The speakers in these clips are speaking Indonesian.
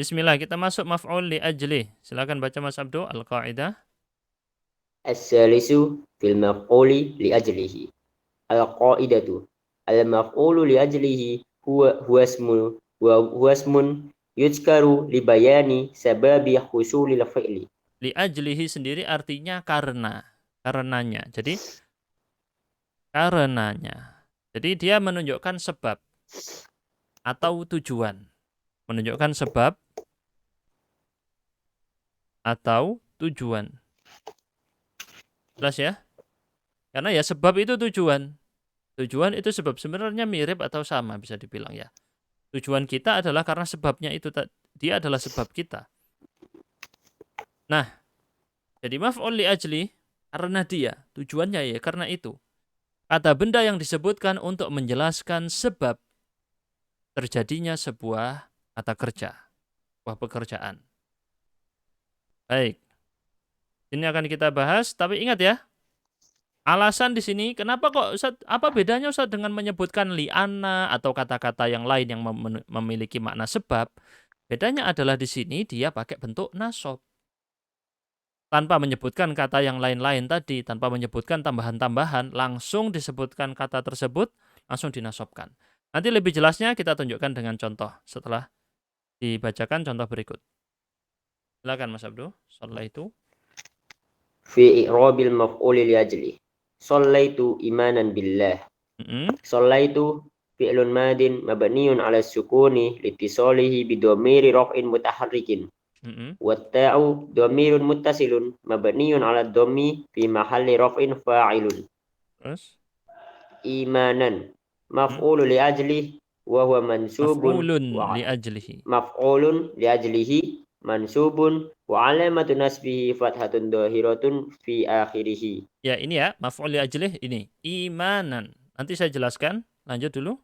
Bismillah, kita masuk maf'ul li ajli. Silakan baca Mas Abdu al-qaidah. As-salisu fil maf'uli li ajlihi. Al-qaidatu. Al-maf'ulu li ajlihi huwa ismun yuzkaru li bayani sababi husulil fi'li. Li ajlihi sendiri artinya karena, karenanya. Jadi karenanya. Jadi dia menunjukkan sebab atau tujuan. Menunjukkan sebab atau tujuan. Jelas ya? Karena ya sebab itu tujuan. Tujuan itu sebab, sebenarnya mirip atau sama bisa dibilang ya. Tujuan kita adalah karena sebabnya itu, dia adalah sebab kita. Nah, jadi maf'ul li ajli karena dia, tujuannya ya karena itu. Kata benda yang disebutkan untuk menjelaskan sebab terjadinya sebuah kata kerja, sebuah pekerjaan. Baik, ini akan kita bahas, tapi ingat ya, alasan di sini kenapa kok Ustaz, apa bedanya Ustaz dengan menyebutkan li'ana atau kata-kata yang lain yang memiliki makna sebab? Bedanya adalah di sini dia pakai bentuk nasab. Tanpa menyebutkan kata yang lain-lain tadi, tanpa menyebutkan tambahan-tambahan, langsung disebutkan kata tersebut, langsung dinasobkan. Nanti lebih jelasnya kita tunjukkan dengan contoh setelah dibacakan contoh berikut. Silakan Mas Abdu, soal itu. Fi i'rabil maf'uli li ajlihi. Shallaitu imanan billah. Shallaitu fi'lun madin mabniun 'ala sukuni litisalihi bidhamiri raf'in mutaharrikin. Watta'u dhamirun muttasilun mabniun 'ala dhammi fi mahalli raf'in fa'ilun. Terus? Imanan maf'ulu li ajlihi wa huwa mansubun Maf'ulun li ajlihi. maf'ulun li ajlihi mansubun wa alamatu nasbihi fathatun dhahiratun fi akhirih. Ya, ini ya, maf'ul li ajlih ini, imanan. Nanti saya jelaskan, lanjut dulu.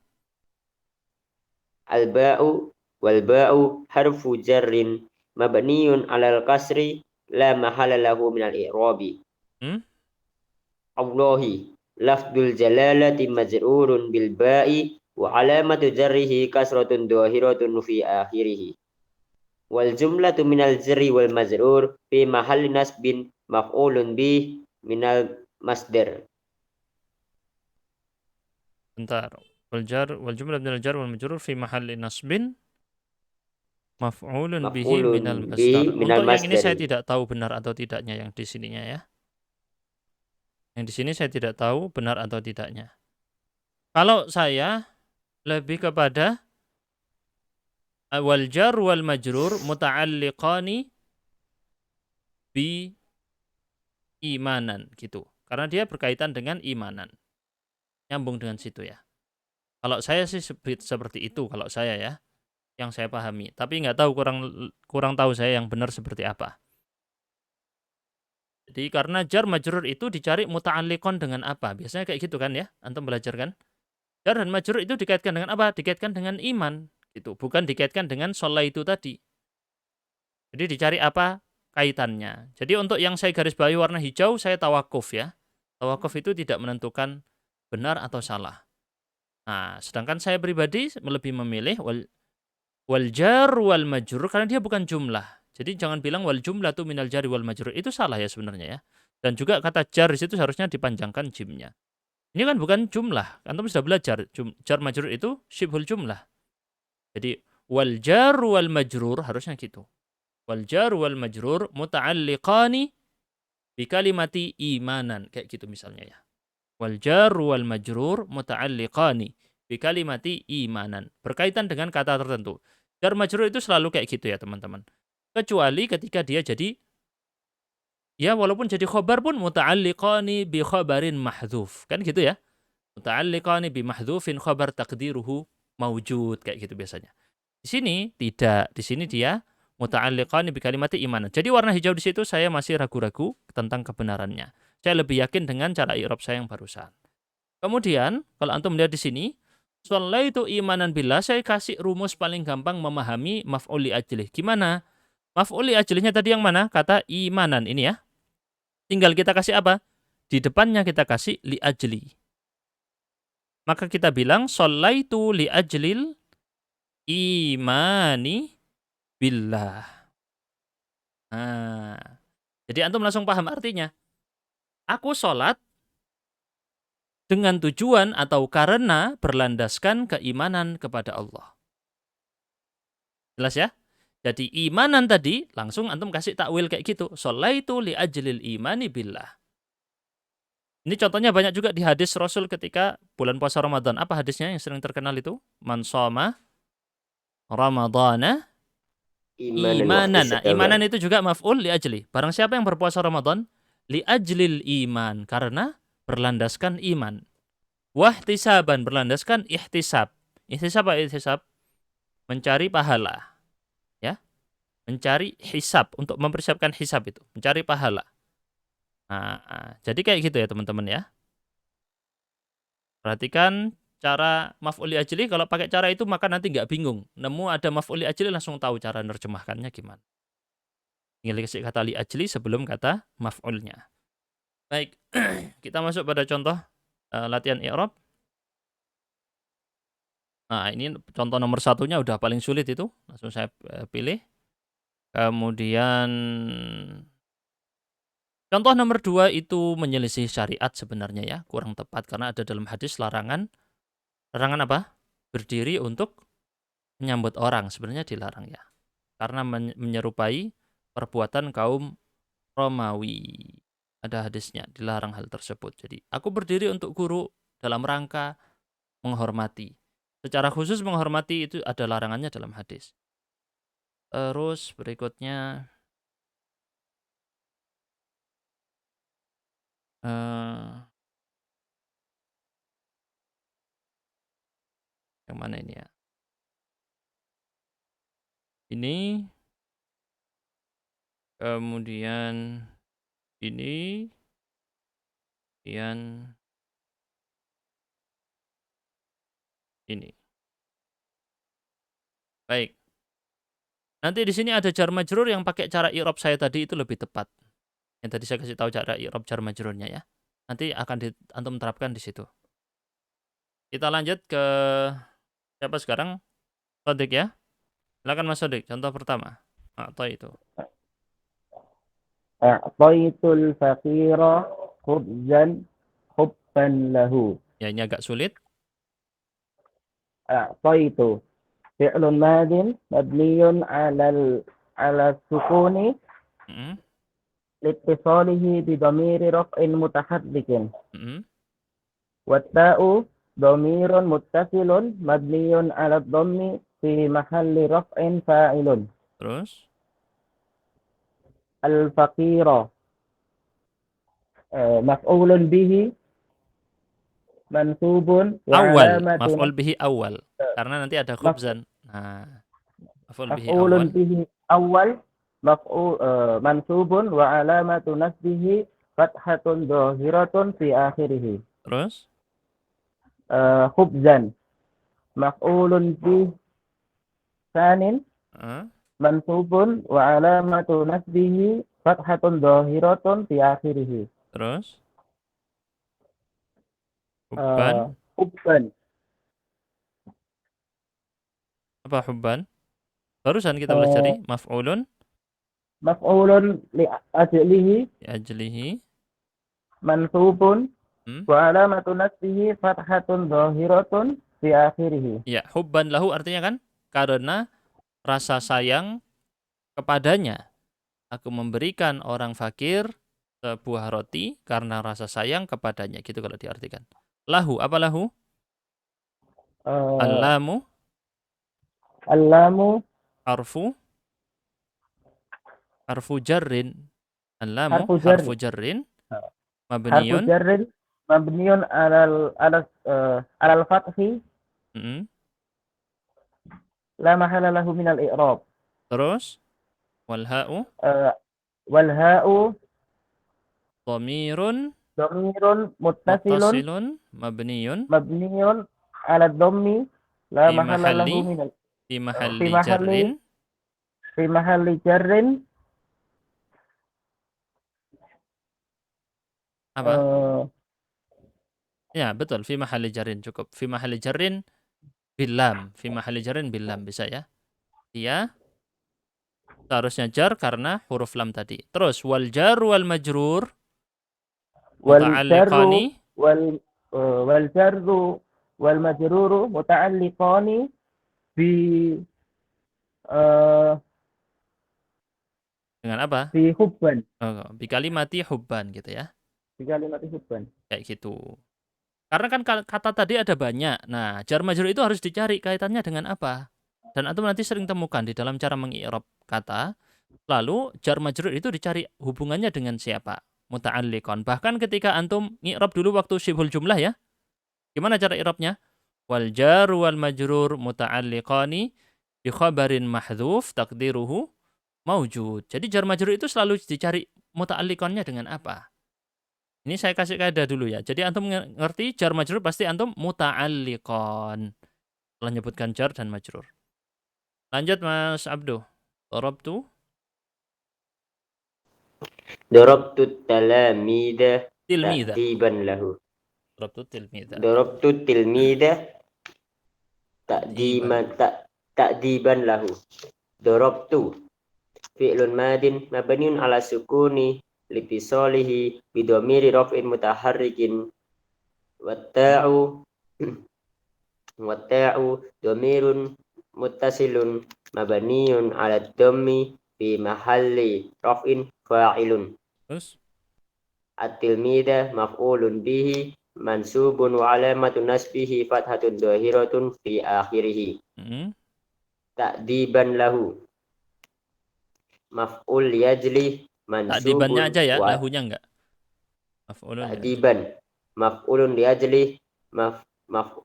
Al-ba'u wal ba'u harfu jarrin mabniyun 'alal kasri la mahala lahu minal i'rabi. Allahi lafdul jalalati majrurun bil ba'i wa alamatu jarrihi kasratun dhahiratun fi akhirih. Wal jumlatu minal jarri wal majrur fi mahalli nasbin maf'ulun bih minal masdar. Bentar. Wal jumlah minal jar wal majrur fi mahalli nasbin maf'ulun bihi minal masdar. Untuk yang ini saya tidak tahu benar atau tidaknya yang di sininya ya. Yang di sini saya tidak tahu benar atau tidaknya. Kalau saya lebih kepada wal jar wal majrur muta'alliqani bi imanan gitu. Karena dia berkaitan dengan imanan. Nyambung dengan situ ya. Kalau saya sih seperti itu kalau saya ya, yang saya pahami. Tapi nggak tahu, kurang tahu saya yang benar seperti apa. Jadi karena jar majrur itu dicari muta'alliqon dengan apa? Biasanya kayak gitu kan ya, antum belajar kan? Jar dan majrur itu dikaitkan dengan apa? Dikaitkan dengan iman gitu, bukan dikaitkan dengan sholat itu tadi. Jadi dicari apa kaitannya. Jadi untuk yang saya garis bawahi warna hijau, saya tawakuf ya. Tawakuf itu tidak menentukan benar atau salah. Nah, sedangkan saya pribadi lebih memilih wal jar wal majrur karena dia bukan jumlah. Jadi jangan bilang wal jumlah tuh minal jari wal majrur, itu salah ya sebenarnya ya. Dan juga kata jar di situ harusnya dipanjangkan jimnya. Ini kan bukan jumlah. Antum sudah belajar jar majrur itu syibhul jumlah. Jadi wal jar wal majrur harusnya gitu. Wal jar wal majrur muta'alliqani bi kalimati imanan, kayak gitu misalnya ya. Wal jar wal majrur muta'alliqani bi kalimati imanan, berkaitan dengan kata tertentu. Jar majrur itu selalu kayak gitu ya teman-teman. Kecuali ketika dia jadi ya walaupun jadi khobar pun muta'alliqani bi khabarin mahdhuf. Kan gitu ya. Muta'alliqani bi mahdhufin khabar taqdiruhu maujud, kayak gitu biasanya. Di sini tidak, di sini dia muta'alliqani bi kalimati imanan. Jadi warna hijau di situ saya masih ragu-ragu tentang kebenarannya. Saya lebih yakin dengan cara i'rab saya yang barusan. Kemudian kalau antum melihat di sini, shallaitu imanan billah, saya kasih rumus paling gampang memahami maf'ul li ajlih. Gimana? Maf'ul li ajlihnya tadi yang mana? Kata imanan ini ya. Tinggal kita kasih apa? Di depannya kita kasih li ajli. Maka kita bilang shallaitu li ajlil imani billah. Nah, jadi antum langsung paham artinya. Aku sholat dengan tujuan atau karena berlandaskan keimanan kepada Allah. Jelas ya? Jadi imanan tadi langsung antum kasih takwil kayak gitu. Sholaitu li ajlil imani billah. Ini contohnya banyak juga di hadis Rasul ketika bulan puasa Ramadan. Apa hadisnya yang sering terkenal itu? Man shoma Ramadana Imanan imanan. Nah, imanan wahtisaban. itu juga maf'ul li ajli. Barang siapa yang berpuasa Ramadan li ajlil iman karena berlandaskan iman. Wahtisaban berlandaskan ihtisab. Ihtisab apa ihtisab? Mencari pahala, ya. Mencari hisab untuk mempersiapkan hisab itu, mencari pahala. Nah, jadi kayak gitu ya teman-teman ya. Perhatikan cara maf'ul li ajli, kalau pakai cara itu maka nanti nggak bingung. Nemu ada maf'ul li ajli langsung tahu cara nerjemahkannya gimana. Tinggal kasih kata li ajli sebelum kata maf'ulnya. Baik, kita masuk pada contoh latihan i'rab. Nah, ini contoh nomor satunya udah paling sulit itu. Langsung saya pilih. Kemudian contoh nomor dua itu menyelisih syariat sebenarnya ya. Kurang tepat karena ada dalam hadis larangan. Larangan apa? Berdiri untuk menyambut orang. Sebenarnya dilarang ya. Karena menyerupai perbuatan kaum Romawi. Ada hadisnya, dilarang hal tersebut. Jadi, aku berdiri untuk guru dalam rangka menghormati. Secara khusus menghormati itu ada larangannya dalam hadis. Terus berikutnya yang mana ini ya? Ini, kemudian ini, kemudian ini. Baik. Nanti di sini ada jar majrur yang pakai cara i'rab saya tadi itu lebih tepat. Yang tadi saya kasih tahu cara i'rab jar majrurnya ya. Nanti akan antum terapkan di situ. Kita lanjut ke siapa sekarang? Sodik ya. Silakan Mas Sodik, contoh pertama. Atau itu. A'taitul faqira khubzan hubban lahu. Ya ini agak sulit. A'taitu fi'lun madin mabniyun ala sukuni Mm-mm. litisalihi bidhamiri raf'in mutaharrikin. Mm-mm. Watta'u dhamirun muttasilun mabniyun ala dhammi fi mahalli raf'in fa'ilun. Terus Al-faqira maf'ulun bihi mansubun wa awal, alamatun maf'ul bihi awal. Karena nanti ada khubzan. Nah, maf'ul bihi maf'ulun awal. bihi awal mansubun wa alamatu nasbihi fathatun dhahiratun fi akhirih. Terus Khubzan maf'ulun bihi sanin mansubun wa alamatu nasbihi fathatun dhahiratun fi akhirih. terus hubban. Khubban Apa hubban? Barusan kita pelajari maf'ulun maf'ulun li ajlihi li ajlihi. mansubun Hmm? wa alamatu nasbihi fathatun dhahiratun fi akhirih. Ya, hubban lahu artinya kan karena rasa sayang kepadanya. Aku memberikan orang fakir sebuah roti karena rasa sayang kepadanya. Gitu kalau diartikan. Lahu, apa lahu? Uh, Allamu Allamu arfu harfu jarrin. Allamu harfu jar harfu jarrin harfu mabniyun. jarrin mabniun alal fathi Mm-mm. la mahala lahu min al i'rab. Terus wal ha'u Uh, wal ha'u dhamirun dhamirun muttasilun muttasilun mabniyun mabniun ala dhammi la fi mahala lahu mahalli min al fi fi mahalli mahalli jarrin. fi mahalli jarrin Apa? uh, Ya, betul. Fi mahalli jarrin cukup. Fi mahalli jarrin bil lam. Fi mahalli jarrin bil lam bisa ya. Dia Seharusnya jar karena huruf lam tadi. Terus wal jar wal majrur والجر muta'alliqani وال والجر والمجرور متعلقان ب آه، dengan apa? في حبا Oh, bi kalimati hubban gitu ya. بكلمة حبا. Kayak gitu. Karena kan kata tadi ada banyak. Nah, jar majrur itu harus dicari kaitannya dengan apa. Dan antum nanti sering temukan di dalam cara mengi'rab kata. Lalu jar majrur itu dicari hubungannya dengan siapa? Muta'alliqan. Bahkan ketika antum ngi'rab dulu waktu syibhul jumlah ya. Gimana cara i'rabnya? Wal jar wal majrur muta'alliqani bi khabarin mahdhuf taqdiruhu maujud. Jadi jar majrur itu selalu dicari muta'alliqannya dengan apa? Ini saya kasih kaidah dulu ya. Jadi antum ngerti jar majrur pasti antum muta'alliqan. Setelah nyebutkan jar dan majrur. Lanjut Mas Abduh. Darabtu ضربت التلاميذ tilmidha. تأديبا له. Darabtu tilmidha. ضربت التلميذ Ta'diban. تأديبا له. ضربت فعل ماد مبني على السكون لاتصاله بضمير رفع متحرك والتاء ضمير متصل مبني على الضم في محل رفع فاعل. Terus التلميذ مفعول به منصوب وعلامة نصبه فتحة ظاهرة في آخره. تأديبا له مفعول يجلي منصوب ta'dibannya aja ya, lahunya enggak. Maf'ulun تأديبا مفعول يجلي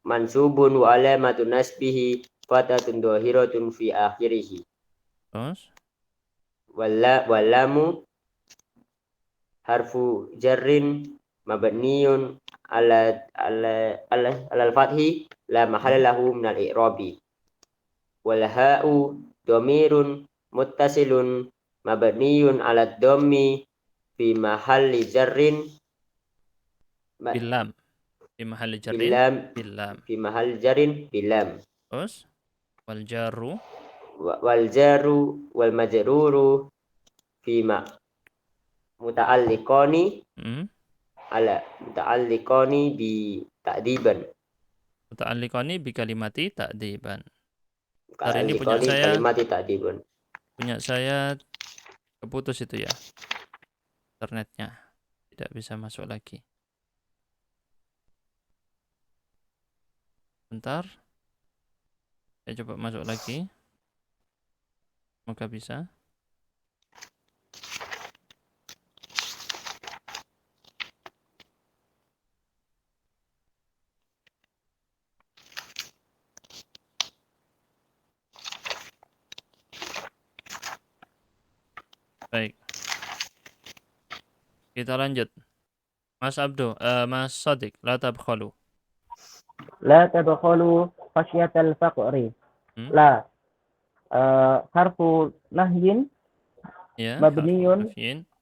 منصوب وعلامة نصبه فتحة ظاهرة في آخره. Terus واللام حرف جر مبني على الفتح لا محل له من الإعراب. والهاء ضمير متصل مبني على الضم في محل جر bilam. Fi mahalli jarrin باللام bilam. في محل جر باللام. Terus wal jarru والجار والمجرور فيما متعلقان على متعلقان بتأديبا. muta'alliqani bi kalimati ta'diban. Hari ini punya saya keputus itu ya. Internetnya tidak bisa masuk lagi. Bentar. Saya coba masuk lagi. Semoga bisa. Baik. Kita lanjut. Mas Abdu, Mas Sadiq, la tabkhalu. لا تدخلوا خشية الفقر. لا حرف نهي Ya, مبني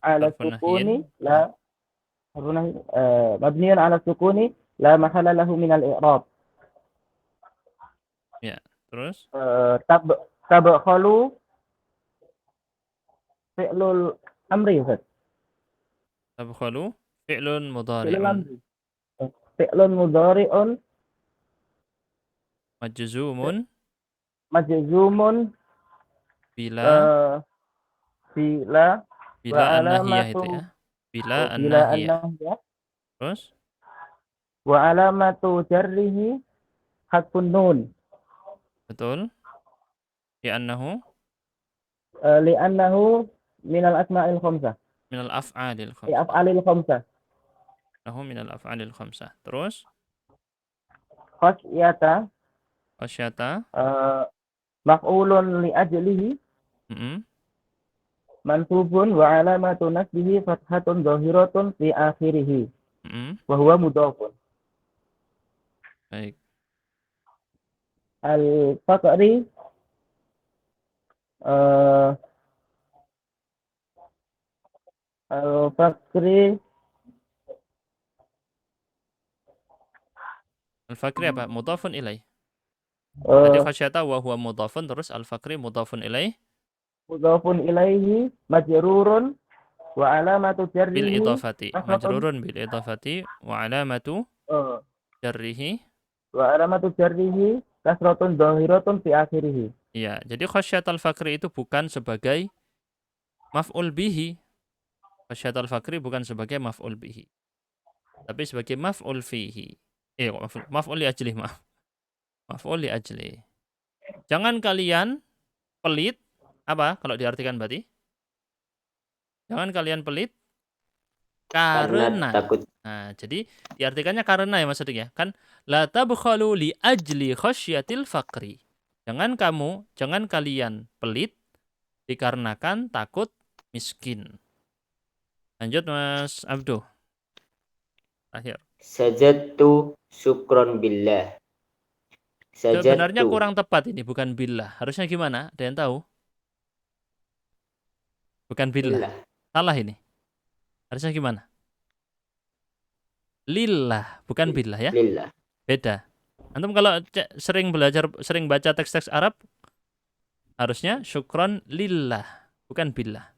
على السكون. لا حرف نهي مبني على السكون لا محل له من الإعراب. Ya, terus تدخلوا فعل الأمر يا أستاذ. tabkhalu fi'lun mudhari'un فعل مضارع majzumun مجزوم bila an-nahiyah itu ya. Bila an-nahiyah. Terus وعلامة جره حذف النون. betul. Li'annahu لأنه من الأسماء الخمسة. min al-af'alil khamsah. أفعال الخمسة. Nahu min al-af'alil khamsah. Terus خشية khasyata مفعول لأجله منصوب وعلامة نصبه فتحة ظاهرة في آخره وهو مضاف. Baik. الفقري Al-fakri apa? Mudhafun ilaih. Tadi khasyata wa huwa mudhafun, terus al-fakri mudhafun ilaih mudhafun ilaihi majrurun wa alamatu bil jarrihi idhafati. kasratun Majrurun bil idhafati wa alamatu oh, jarrihi. wa alamatu jarrihi kasratun dhahiratun fi akhirih. Ya, jadi khasyatal fakri itu bukan sebagai maf'ul bihi. Khasyatal fakri bukan sebagai maf'ul bihi, tapi sebagai maf'ul fihi. Maf'ul li ajli, maaf. Maf'ul li ajli. Jangan kalian pelit, apa kalau diartikan berarti? Jangan kalian pelit karena karena. takut. Nah, jadi diartikannya karena ya maksudnya. Kan la tabkhalu li ajli khasyatil fakri. Jangan kalian pelit dikarenakan takut miskin. Lanjut Mas Abduh. Akhir. Sajadtu syukron billah. Sebenarnya Sajadtu. kurang tepat ini, bukan billah. Harusnya gimana? Ada yang tahu? Bukan billah. Billah. Salah ini. Harusnya gimana? Lillah, bukan billah ya. Lillah. Beda. Antum kalau sering baca teks-teks Arab, harusnya syukron lillah, bukan billah.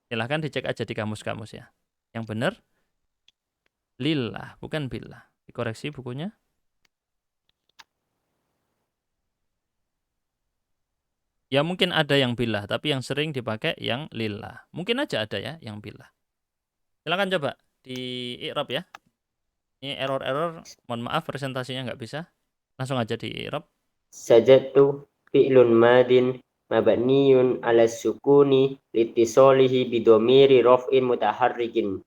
Silahkan dicek aja di kamus-kamus ya. Yang benar lillah, bukan billah. Dikoreksi bukunya. Ya mungkin ada yang billah, tapi yang sering dipakai yang lillah. Mungkin aja ada ya yang billah. Silakan coba di i'rab ya. Ini error, mohon maaf presentasinya nggak bisa. Langsung aja di i'rab. Sajadtu fi'lun madin mabniyun ala sukuni litisolihi bidomiri raf'in mutaharrikin.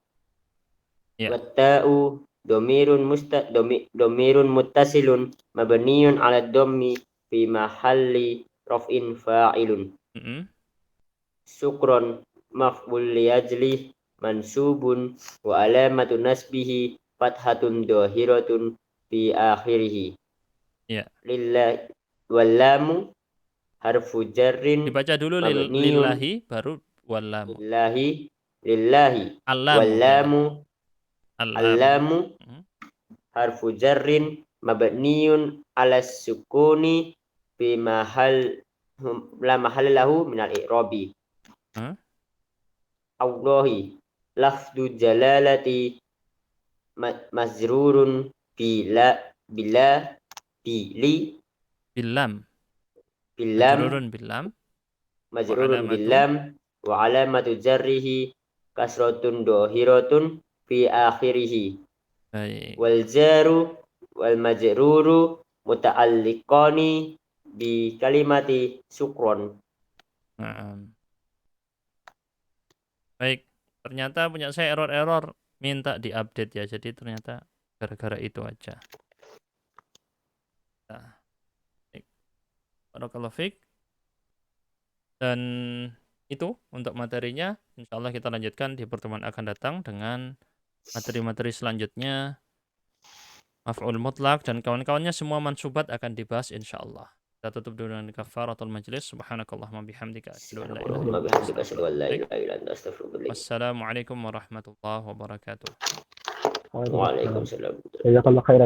Ya. Watta'u domirun muttasilun mabniyun ala dhammi fi mahalli raf'in fa'ilun. Syukron maf'ul li ajli mansubun wa alamatu nasbihi fathatun dhahiratun fi akhirih. Ya. Lillah wallamu harfu jarrin. Dibaca dulu lillahi baru wallamu. Lillahi wallamu allamu harfu jarrin mabniun ala sukuni fi mahal la mahal lahu minal i'rabi. Allahi lafdu jalalati mazrurun bila bili bilam majrurun bilam wa alamatu jarrihi kasratun dhahiratun fi akhirih. Wal jaru wal majruru muta'alliqani bi kalimati syukron. Baik, ternyata punya saya error minta diupdate ya. Jadi ternyata gara-gara itu aja. Nah, barakallahu fiik. Dan itu untuk materinya. Insyaallah kita lanjutkan di pertemuan akan datang dengan materi-materi selanjutnya. Maf'ul mutlak dan kawan-kawannya semua mansubat akan dibahas insyaallah. Kita tutup dulu dengan kafaratul majlis. Subhanakallahumma bihamdika asyhadu an la ilaha illa anta astaghfiruka. Wassalamualaikum warahmatullahi wabarakatuh. Waalaikumsalam. Jazakallahu khairan.